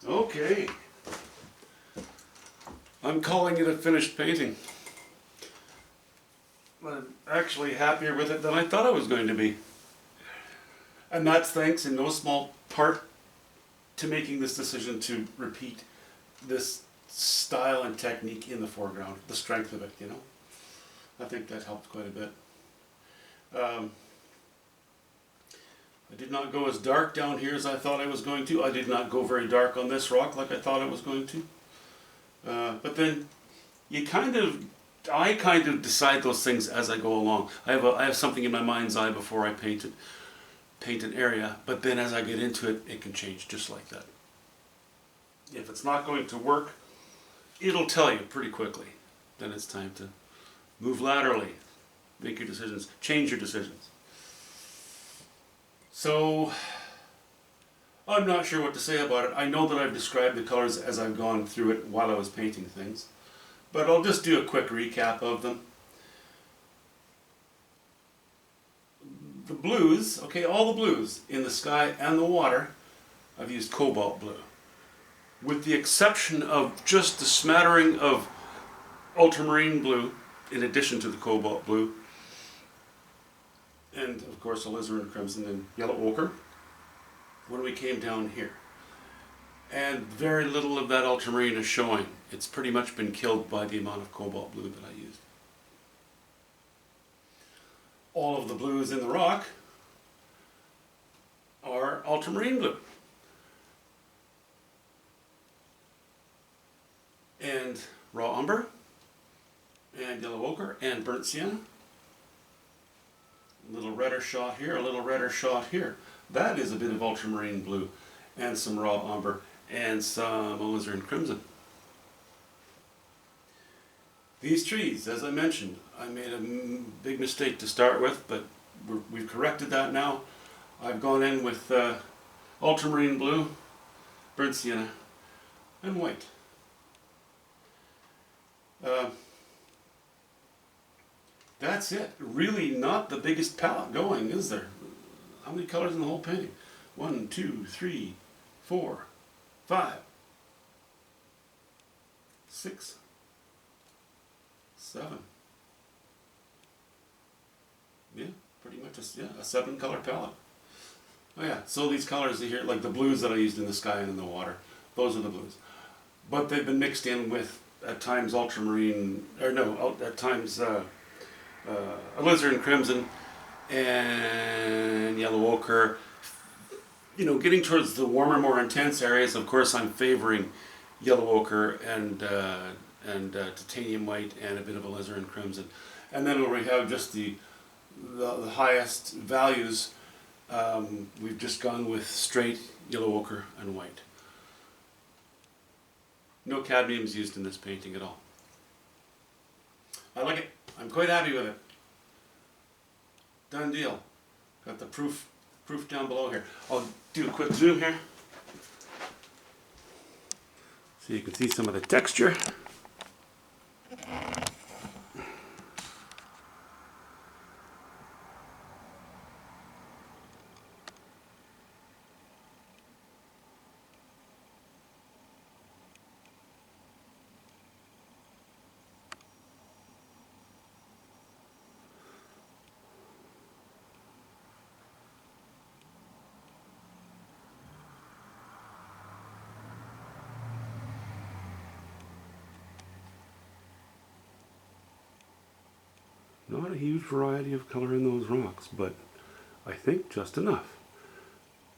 Okay. I'm calling it a finished painting. I'm actually happier with it than I thought I was going to be. And that's thanks in no small part to making this decision to repeat this style and technique in the foreground, the strength of it, you know. I think that helped quite a bit. I did not go as dark down here as I thought I was going to. I did not go very dark on this rock like I thought I was going to. But then I kind of decide those things as I go along. I have something in my mind's eye before I paint an area, but then as I get into it, it can change just like that. If it's not going to work, it'll tell you pretty quickly. Then it's time to move laterally, make your decisions, change your decisions. So, I'm not sure what to say about it. I know that I've described the colors as I've gone through it while I was painting things, but I'll just do a quick recap of them. The blues, okay, all the blues in the sky and the water, I've used cobalt blue. With the exception of just a smattering of ultramarine blue, in addition to the cobalt blue, and of course alizarin crimson and yellow ochre, when we came down here. And very little of that ultramarine is showing. It's pretty much been killed by the amount of cobalt blue that I used. All of the blues in the rock are ultramarine blue. And raw umber, and yellow ochre, and burnt sienna. A little redder shot here, a little redder shot here. That is a bit of ultramarine blue, and some raw umber, and some alizarin crimson. These trees, as I mentioned, I made a big mistake to start with, but we've corrected that now. I've gone in with ultramarine blue, burnt sienna, and white. That's it. Really not the biggest palette going, is there? How many colors in the whole painting? 1, 2, 3, 4, 5, 6, 7. Yeah, pretty much a 7-color palette. Oh yeah, so these colors here, like the blues that I used in the sky and in the water, those are the blues. But they've been mixed in with, at times, ultramarine, or no, at times alizarin crimson and yellow ochre. You know, getting towards the warmer, more intense areas, of course, I'm favoring yellow ochre and titanium white and a bit of alizarin crimson. And then where we have just the highest values, we've just gone with straight yellow ochre and white. No cadmiums used in this painting at all. I like it. I'm quite happy with it. Done deal. Got the proof down below here. I'll do a quick zoom here so you can see some of the texture. Not a huge variety of color in those rocks, but I think just enough,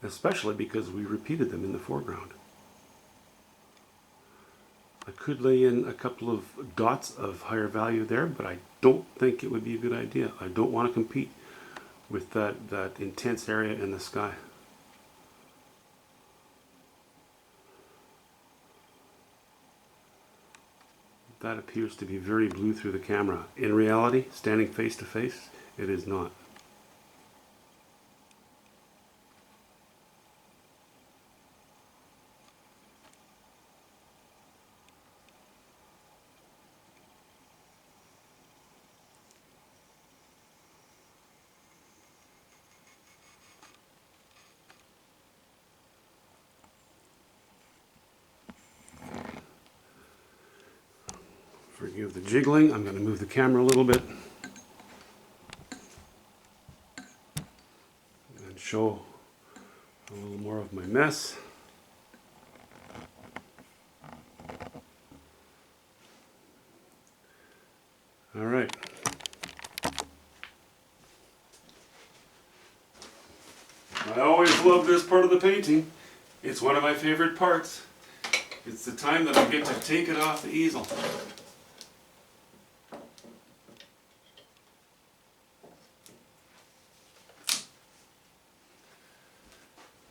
especially because we repeated them in the foreground. I could lay in a couple of dots of higher value there, but I don't think it would be a good idea. I don't want to compete with that intense area in the sky. That appears to be very blue through the camera. In reality, standing face to face, it is not. Speaking of the jiggling, I'm going to move the camera a little bit and show a little more of my mess. All right. I always love this part of the painting. It's one of my favorite parts. It's the time that I get to take it off the easel.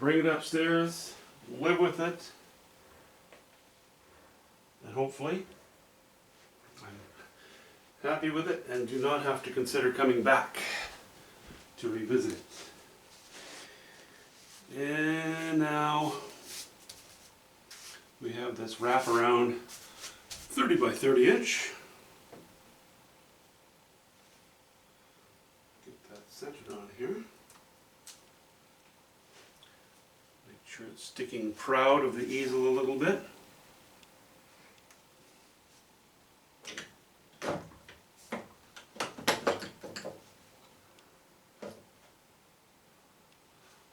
Bring it upstairs, live with it, and hopefully I'm happy with it and do not have to consider coming back to revisit it. And now we have this wraparound 30 by 30 inch. Get that centered on here. Make sure it's sticking proud of the easel a little bit.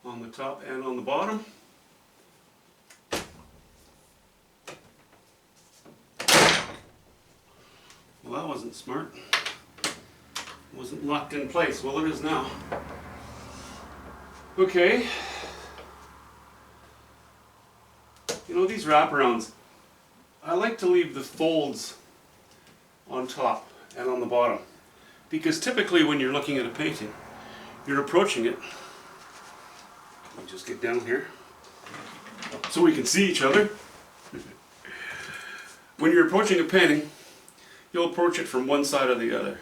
On the top and on the bottom. Well, that wasn't smart. It wasn't locked in place. Well, it is now. Okay. You know, these wraparounds, I like to leave the folds on top and on the bottom. Because typically when you're looking at a painting, you're approaching it. Let me just get down here so we can see each other. When you're approaching a painting, you'll approach it from one side or the other.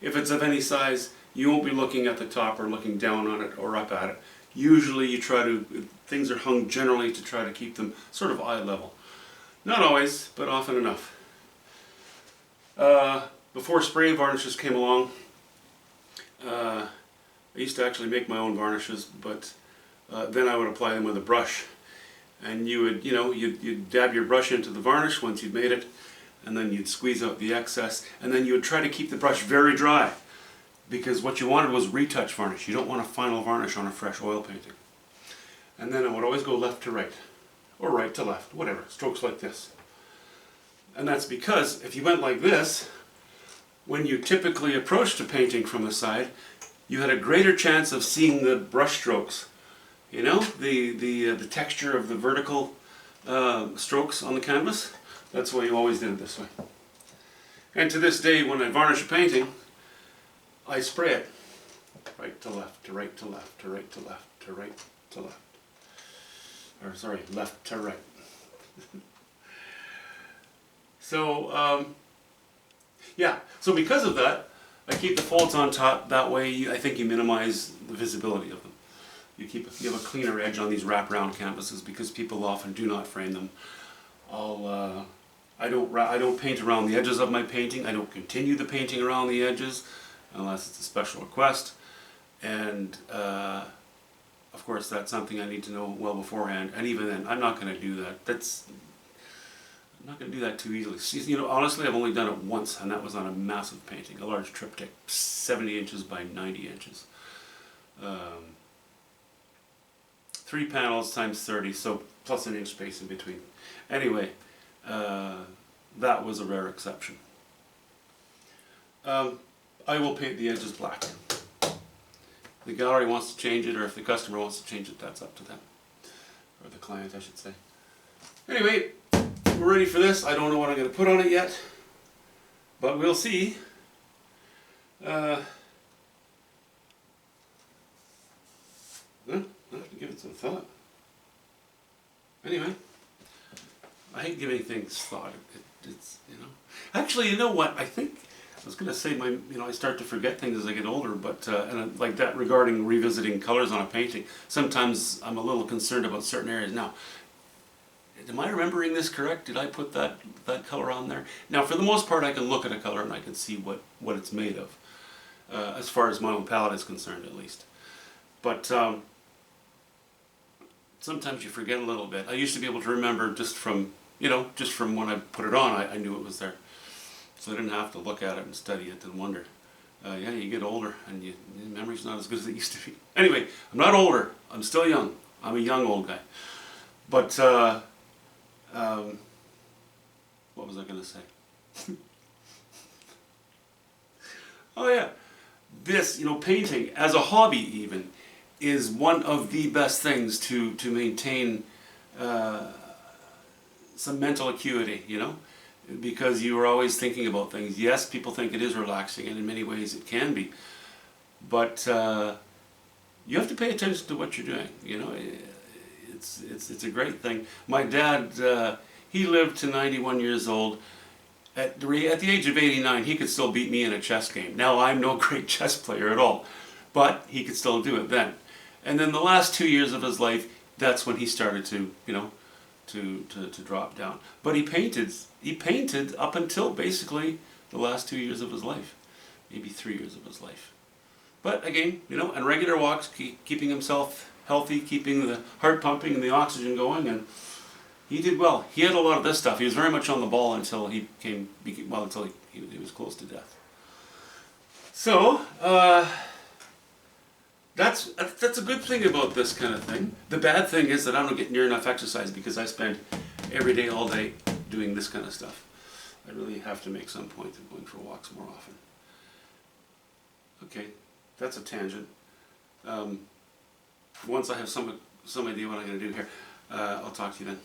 If it's of any size, you won't be looking at the top or looking down on it or up at it. Usually you try to, things are hung generally to try to keep them sort of eye level. Not always, but often enough. Before spray varnishes came along, I used to actually make my own varnishes, but then I would apply them with a brush. And you would, you'd dab your brush into the varnish once you'd made it, and then you'd squeeze out the excess, and then you would try to keep the brush very dry, because what you wanted was retouch varnish. You don't want a final varnish on a fresh oil painting. And then I would always go left to right, or right to left, whatever, strokes like this. And that's because if you went like this, when you typically approached a painting from the side, you had a greater chance of seeing the brush strokes. You know, the texture of the vertical strokes on the canvas. That's why you always did it this way. And to this day, when I varnish a painting, I spray it right to left, to right to left, to right to left, to right to left. Or sorry, left to right. So, yeah, so because of that, I keep the folds on top. That way, I think you minimize the visibility of them. You have a cleaner edge on these wraparound canvases because people often do not frame them. I don't paint around the edges of my painting. I don't continue the painting around the edges unless it's a special request. And of course, that's something I need to know well beforehand. And even then, I'm not going to do that. I'm not going to do that too easily. You know, honestly, I've only done it once, and that was on a massive painting, a large triptych, 70 inches by 90 inches. 3 panels times 30, so plus an inch space in between. Anyway, that was a rare exception. I will paint the edges black. If the gallery wants to change it, or if the customer wants to change it, that's up to them. Or the client, I should say. Anyway, we're ready for this. I don't know what I'm going to put on it yet, but we'll see. I have to give it some thought. Anyway, I hate giving things thought. It's, Actually, you know what? I think I was going to say I start to forget things as I get older, but like that regarding revisiting colors on a painting. Sometimes I'm a little concerned about certain areas. Now, am I remembering this correct? Did I put that color on there? Now, for the most part, I can look at a color and I can see what it's made of, as far as my own palette is concerned, at least. But sometimes you forget a little bit. I used to be able to remember just from when I put it on, I knew it was there. So I didn't have to look at it and study it and wonder. Yeah, you get older and your memory's not as good as it used to be. Anyway, I'm not older. I'm still young. I'm a young old guy. But, what was I going to say? Oh yeah, this, painting as a hobby even is one of the best things to maintain some mental acuity, because you are always thinking about things. Yes, people think it is relaxing, and in many ways it can be, but you have to pay attention to what you're doing. It's a great thing. My dad, he lived to 91 years old. At the age of 89, he could still beat me in a chess game. Now, I'm no great chess player at all, but he could still do it then. And then the last 2 years of his life, that's when he started to, to drop down. But he painted up until basically the last 2 years of his life, maybe 3 years of his life. But again, and regular walks, keeping himself healthy, keeping the heart pumping and the oxygen going, and he did well. He had a lot of this stuff. He was very much on the ball until he until he was close to death. So, that's a good thing about this kind of thing. The bad thing is that I don't get near enough exercise because I spend every day, all day doing this kind of stuff. I really have to make some point of going for walks more often. Okay, that's a tangent. Once I have some idea what I'm going to do here, I'll talk to you then.